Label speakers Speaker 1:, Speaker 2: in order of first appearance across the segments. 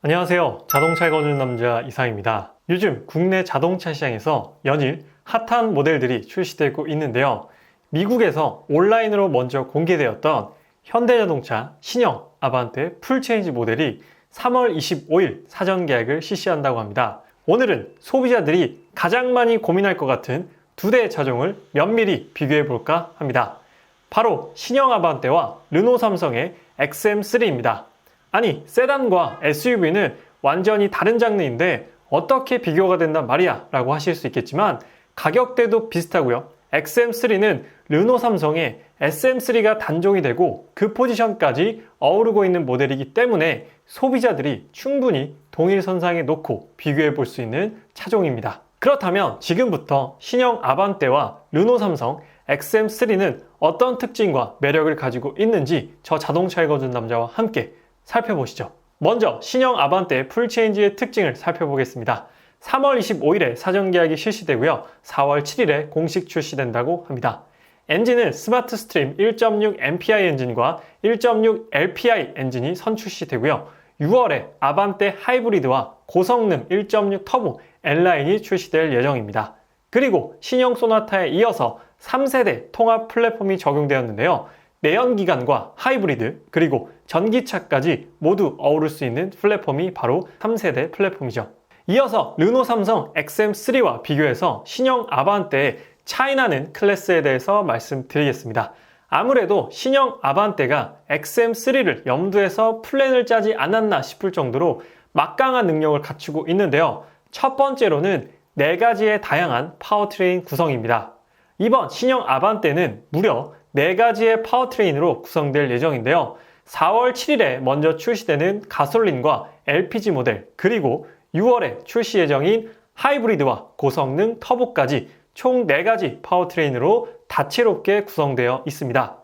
Speaker 1: 안녕하세요. 자동차에 거주는 남자 이상입니다. 요즘 국내 자동차 시장에서 연일 핫한 모델들이 출시되고 있는데요. 미국에서 온라인으로 먼저 공개되었던 현대자동차 신형 아반떼 풀체인지 모델이 3월 25일 사전 계약을 실시한다고 합니다. 오늘은 소비자들이 가장 많이 고민할 것 같은 두 대의 차종을 면밀히 비교해 볼까 합니다. 바로 신형 아반떼와 르노 삼성의 XM3입니다. 아니, 세단과 SUV는 완전히 다른 장르인데 어떻게 비교가 된단 말이야 라고 하실 수 있겠지만 가격대도 비슷하고요. XM3는 르노 삼성의 SM3가 단종이 되고 그 포지션까지 어우르고 있는 모델이기 때문에 소비자들이 충분히 동일 선상에 놓고 비교해 볼 수 있는 차종입니다. 그렇다면 지금부터 신형 아반떼와 르노 삼성 XM3는 어떤 특징과 매력을 가지고 있는지 저 자동차에 거주는 남자와 함께 살펴보시죠. 먼저 신형 아반떼 풀체인지의 특징을 살펴보겠습니다. 3월 25일에 사전 계약이 실시되고요. 4월 7일에 공식 출시된다고 합니다. 엔진은 스마트 스트림 1.6 MPI 엔진과 1.6 LPI 엔진이 선출시되고요. 6월에 아반떼 하이브리드와 고성능 1.6 터보 N라인이 출시될 예정입니다. 그리고 신형 소나타에 이어서 3세대 통합 플랫폼이 적용되었는데요. 내연기관과 하이브리드 그리고 전기차까지 모두 어우를 수 있는 플랫폼이 바로 3세대 플랫폼이죠. 이어서 르노 삼성 XM3와 비교해서 신형 아반떼의 차이나는 클래스에 대해서 말씀드리겠습니다. 아무래도 신형 아반떼가 XM3를 염두에서 플랜을 짜지 않았나 싶을 정도로 막강한 능력을 갖추고 있는데요. 첫 번째로는 4가지의 다양한 파워트레인 구성입니다. 이번 신형 아반떼는 무려 4가지의 파워트레인으로 구성될 예정인데요. 4월 7일에 먼저 출시되는 가솔린과 LPG 모델, 그리고 6월에 출시 예정인 하이브리드와 고성능 터보까지 총 4가지 파워트레인으로 다채롭게 구성되어 있습니다.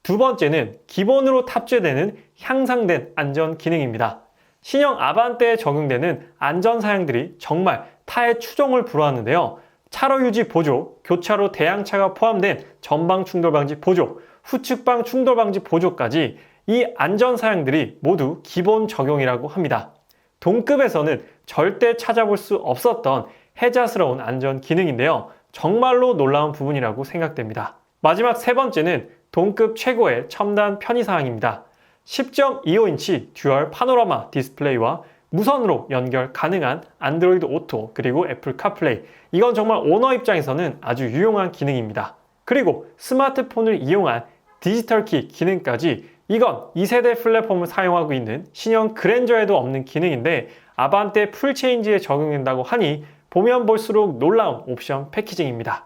Speaker 1: 두 번째는 기본으로 탑재되는 향상된 안전 기능입니다. 신형 아반떼에 적용되는 안전 사양들이 정말 타의 추종을 불허하는데요. 차로 유지 보조, 교차로 대항차가 포함된 전방 충돌 방지 보조, 후측방 충돌 방지 보조까지 이 안전 사양들이 모두 기본 적용이라고 합니다. 동급에서는 절대 찾아볼 수 없었던 혜자스러운 안전 기능인데요. 정말로 놀라운 부분이라고 생각됩니다. 마지막 세 번째는 동급 최고의 첨단 편의사항입니다. 10.25인치 듀얼 파노라마 디스플레이와 무선으로 연결 가능한 안드로이드 오토 그리고 애플 카플레이, 이건 정말 오너 입장에서는 아주 유용한 기능입니다. 그리고 스마트폰을 이용한 디지털 키 기능까지, 이건 2세대 플랫폼을 사용하고 있는 신형 그랜저에도 없는 기능인데 아반떼 풀체인지에 적용된다고 하니 보면 볼수록 놀라운 옵션 패키징입니다.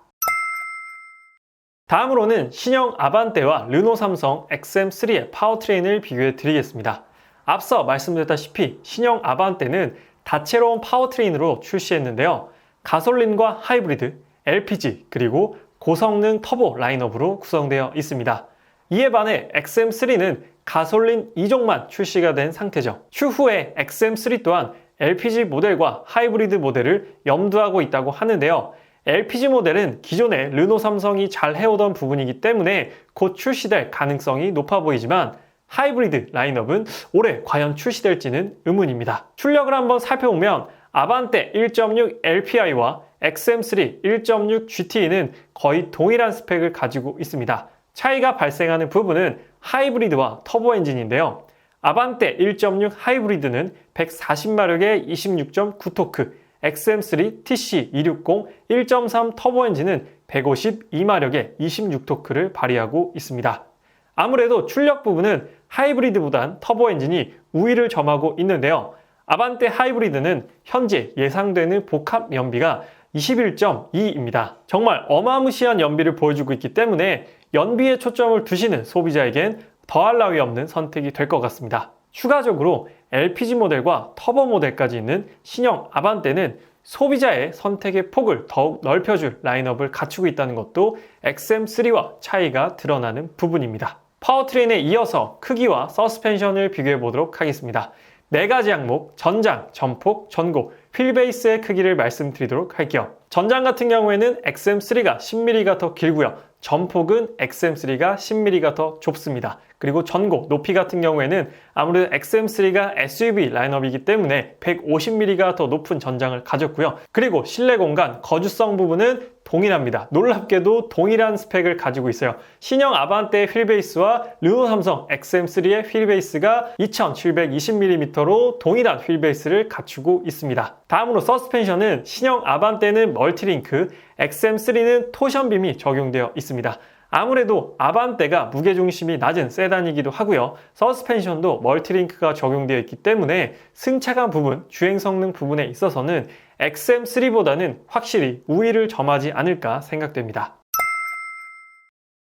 Speaker 1: 다음으로는 신형 아반떼와 르노 삼성 XM3의 파워트레인을 비교해 드리겠습니다. 앞서 말씀드렸다시피 신형 아반떼는 다채로운 파워트레인으로 출시했는데요. 가솔린과 하이브리드, LPG, 그리고 고성능 터보 라인업으로 구성되어 있습니다. 이에 반해 XM3는 가솔린 2종만 출시가 된 상태죠. 추후에 XM3 또한 LPG 모델과 하이브리드 모델을 염두하고 있다고 하는데요. LPG 모델은 기존의 르노 삼성이 잘 해오던 부분이기 때문에 곧 출시될 가능성이 높아 보이지만 하이브리드 라인업은 올해 과연 출시될지는 의문입니다. 출력을 한번 살펴보면 아반떼 1.6 LPI와 XM3 1.6 GT는 거의 동일한 스펙을 가지고 있습니다. 차이가 발생하는 부분은 하이브리드와 터보 엔진인데요. 아반떼 1.6 하이브리드는 140마력의 26.9토크, XM3 TC260 1.3 터보 엔진은 152마력의 26토크를 발휘하고 있습니다. 아무래도 출력 부분은 하이브리드보단 터보 엔진이 우위를 점하고 있는데요. 아반떼 하이브리드는 현재 예상되는 복합 연비가 21.2입니다. 정말 어마무시한 연비를 보여주고 있기 때문에 연비에 초점을 두시는 소비자에겐 더할 나위 없는 선택이 될 것 같습니다. 추가적으로 LPG 모델과 터보 모델까지 있는 신형 아반떼는 소비자의 선택의 폭을 더욱 넓혀줄 라인업을 갖추고 있다는 것도 XM3와 차이가 드러나는 부분입니다. 파워트레인에 이어서 크기와 서스펜션을 비교해 보도록 하겠습니다. 4가지 항목, 전장, 전폭, 전고, 휠베이스의 크기를 말씀드리도록 할게요. 전장 같은 경우에는 XM3가 10mm가 더 길고요. 전폭은 XM3가 10mm가 더 좁습니다. 그리고 전고, 높이 같은 경우에는 아무래도 XM3가 SUV 라인업이기 때문에 150mm가 더 높은 전장을 가졌고요. 그리고 실내 공간, 거주성 부분은 동일합니다. 놀랍게도 동일한 스펙을 가지고 있어요. 신형 아반떼의 휠베이스와 르노 삼성 XM3의 휠베이스가 2720mm로 동일한 휠베이스를 갖추고 있습니다. 다음으로 서스펜션은 신형 아반떼는 멀티링크, XM3는 토션빔이 적용되어 있습니다. 아무래도 아반떼가 무게중심이 낮은 세단이기도 하고요. 서스펜션도 멀티링크가 적용되어 있기 때문에 승차감 부분, 주행 성능 부분에 있어서는 XM3보다는 확실히 우위를 점하지 않을까 생각됩니다.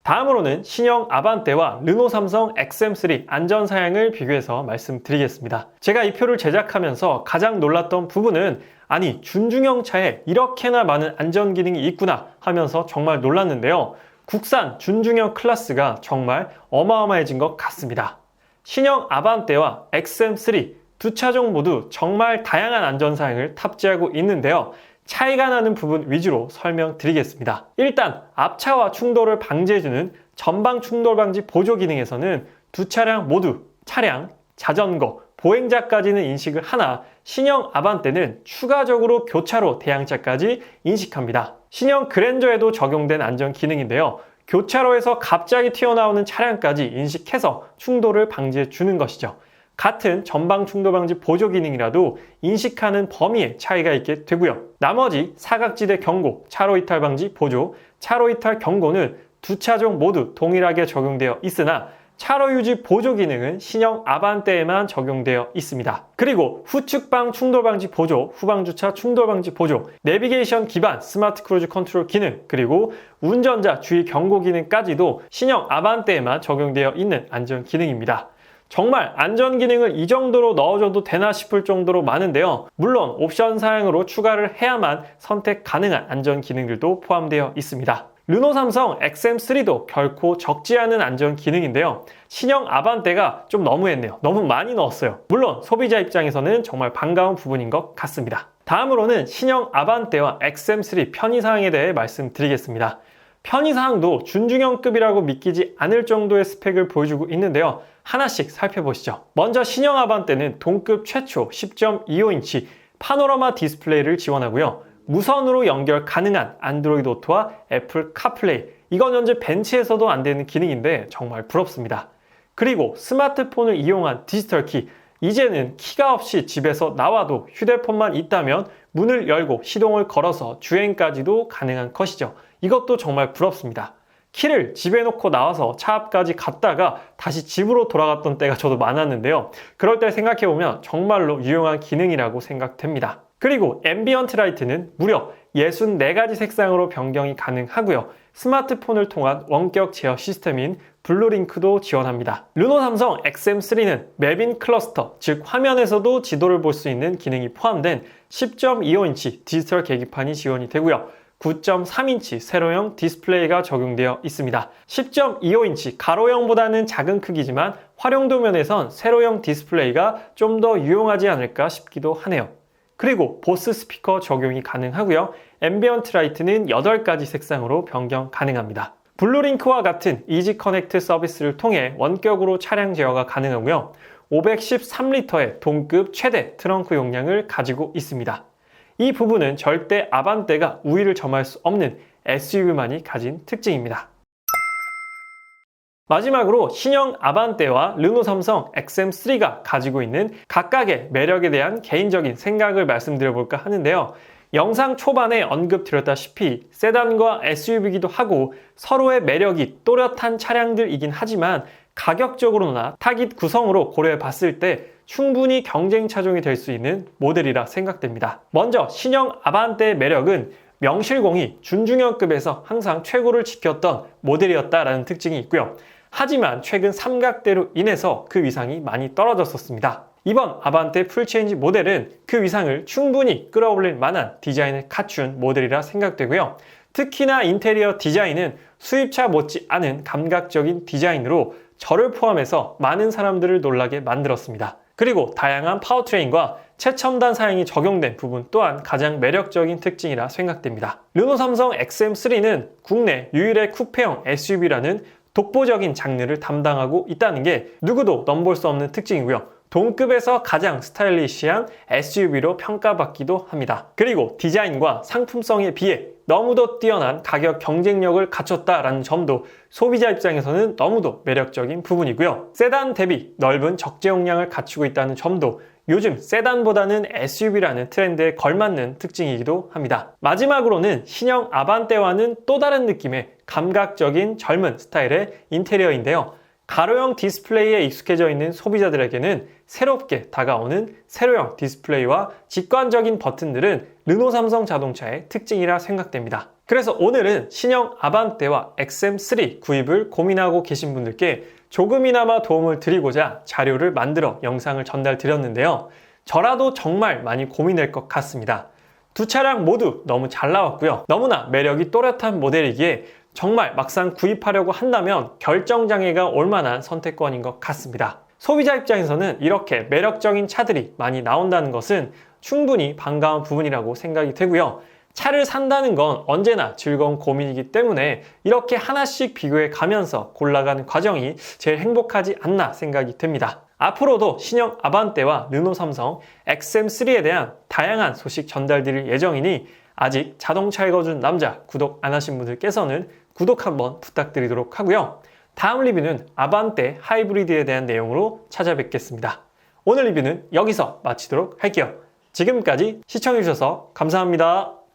Speaker 1: 다음으로는 신형 아반떼와 르노 삼성 XM3 안전사양을 비교해서 말씀드리겠습니다. 제가 이 표를 제작하면서 가장 놀랐던 부분은 아니 준중형 차에 이렇게나 많은 안전기능이 있구나 하면서 정말 놀랐는데요. 국산 준중형 클래스가 정말 어마어마해진 것 같습니다. 신형 아반떼와 XM3 두 차종 모두 정말 다양한 안전사양을 탑재하고 있는데요. 차이가 나는 부분 위주로 설명드리겠습니다. 일단 앞차와 충돌을 방지해주는 전방 충돌 방지 보조 기능에서는 두 차량 모두 차량, 자전거, 보행자까지는 인식을 하나 신형 아반떼는 추가적으로 교차로 대항차까지 인식합니다. 신형 그랜저에도 적용된 안전 기능인데요. 교차로에서 갑자기 튀어나오는 차량까지 인식해서 충돌을 방지해 주는 것이죠. 같은 전방 충돌 방지 보조 기능이라도 인식하는 범위에 차이가 있게 되고요. 나머지 사각지대 경고, 차로 이탈 방지 보조, 차로 이탈 경고는 두 차종 모두 동일하게 적용되어 있으나 차로 유지 보조 기능은 신형 아반떼에만 적용되어 있습니다. 그리고 후측방 충돌 방지 보조, 후방 주차 충돌 방지 보조, 내비게이션 기반 스마트 크루즈 컨트롤 기능, 그리고 운전자 주의 경고 기능까지도 신형 아반떼에만 적용되어 있는 안전 기능입니다. 정말 안전 기능을 이 정도로 넣어줘도 되나 싶을 정도로 많은데요. 물론 옵션 사양으로 추가를 해야만 선택 가능한 안전 기능들도 포함되어 있습니다. 르노 삼성 XM3도 결코 적지 않은 안전 기능인데요. 신형 아반떼가 좀 너무했네요. 너무 많이 넣었어요. 물론 소비자 입장에서는 정말 반가운 부분인 것 같습니다. 다음으로는 신형 아반떼와 XM3 편의사항에 대해 말씀드리겠습니다. 편의사항도 준중형급이라고 믿기지 않을 정도의 스펙을 보여주고 있는데요. 하나씩 살펴보시죠. 먼저 신형 아반떼는 동급 최초 10.25인치 파노라마 디스플레이를 지원하고요. 무선으로 연결 가능한 안드로이드 오토와 애플 카플레이, 이건 현재 벤츠에서도 안 되는 기능인데 정말 부럽습니다. 그리고 스마트폰을 이용한 디지털 키, 이제는 키가 없이 집에서 나와도 휴대폰만 있다면 문을 열고 시동을 걸어서 주행까지도 가능한 것이죠. 이것도 정말 부럽습니다. 키를 집에 놓고 나와서 차 앞까지 갔다가 다시 집으로 돌아갔던 때가 저도 많았는데요. 그럴 때 생각해보면 정말로 유용한 기능이라고 생각됩니다. 그리고 앰비언트 라이트는 무려 64가지 색상으로 변경이 가능하고요. 스마트폰을 통한 원격 제어 시스템인 블루링크도 지원합니다. 르노 삼성 XM3는 맵인 클러스터, 즉 화면에서도 지도를 볼 수 있는 기능이 포함된 10.25인치 디지털 계기판이 지원이 되고요. 9.3인치 세로형 디스플레이가 적용되어 있습니다. 10.25인치 가로형보다는 작은 크기지만 활용도 면에선 세로형 디스플레이가 좀 더 유용하지 않을까 싶기도 하네요. 그리고 보스 스피커 적용이 가능하고요. 앰비언트 라이트는 8가지 색상으로 변경 가능합니다. 블루링크와 같은 이지 커넥트 서비스를 통해 원격으로 차량 제어가 가능하고요. 513리터의 동급 최대 트렁크 용량을 가지고 있습니다. 이 부분은 절대 아반떼가 우위를 점할 수 없는 SUV만이 가진 특징입니다. 마지막으로 신형 아반떼와 르노 삼성 XM3가 가지고 있는 각각의 매력에 대한 개인적인 생각을 말씀드려볼까 하는데요. 영상 초반에 언급드렸다시피 세단과 SUV이기도 하고 서로의 매력이 또렷한 차량들이긴 하지만 가격적으로나 타깃 구성으로 고려해 봤을 때 충분히 경쟁 차종이 될 수 있는 모델이라 생각됩니다. 먼저 신형 아반떼의 매력은 명실공히 준중형급에서 항상 최고를 지켰던 모델이었다라는 특징이 있고요. 하지만 최근 삼각대로 인해서 그 위상이 많이 떨어졌었습니다. 이번 아반떼 풀체인지 모델은 그 위상을 충분히 끌어올릴 만한 디자인을 갖춘 모델이라 생각되고요. 특히나 인테리어 디자인은 수입차 못지 않은 감각적인 디자인으로 저를 포함해서 많은 사람들을 놀라게 만들었습니다. 그리고 다양한 파워트레인과 최첨단 사양이 적용된 부분 또한 가장 매력적인 특징이라 생각됩니다. 르노 삼성 XM3는 국내 유일의 쿠페형 SUV라는 독보적인 장르를 담당하고 있다는 게 누구도 넘볼 수 없는 특징이고요. 동급에서 가장 스타일리시한 SUV로 평가받기도 합니다. 그리고 디자인과 상품성에 비해 너무도 뛰어난 가격 경쟁력을 갖췄다라는 점도 소비자 입장에서는 너무도 매력적인 부분이고요. 세단 대비 넓은 적재 용량을 갖추고 있다는 점도 요즘 세단보다는 SUV라는 트렌드에 걸맞는 특징이기도 합니다. 마지막으로는 신형 아반떼와는 또 다른 느낌의 감각적인 젊은 스타일의 인테리어인데요. 가로형 디스플레이에 익숙해져 있는 소비자들에게는 새롭게 다가오는 세로형 디스플레이와 직관적인 버튼들은 르노 삼성 자동차의 특징이라 생각됩니다. 그래서 오늘은 신형 아반떼와 XM3 구입을 고민하고 계신 분들께 조금이나마 도움을 드리고자 자료를 만들어 영상을 전달 드렸는데요. 저라도 정말 많이 고민될 것 같습니다. 두 차량 모두 너무 잘 나왔고요. 너무나 매력이 또렷한 모델이기에 정말 막상 구입하려고 한다면 결정장애가 올 만한 선택권인 것 같습니다. 소비자 입장에서는 이렇게 매력적인 차들이 많이 나온다는 것은 충분히 반가운 부분이라고 생각이 되고요. 차를 산다는 건 언제나 즐거운 고민이기 때문에 이렇게 하나씩 비교해 가면서 골라가는 과정이 제일 행복하지 않나 생각이 됩니다. 앞으로도 신형 아반떼와 르노 삼성 XM3에 대한 다양한 소식 전달드릴 예정이니 아직 자동차 읽어준 남자 구독 안 하신 분들께서는 구독 한번 부탁드리도록 하고요. 다음 리뷰는 아반떼 하이브리드에 대한 내용으로 찾아뵙겠습니다. 오늘 리뷰는 여기서 마치도록 할게요. 지금까지 시청해주셔서 감사합니다.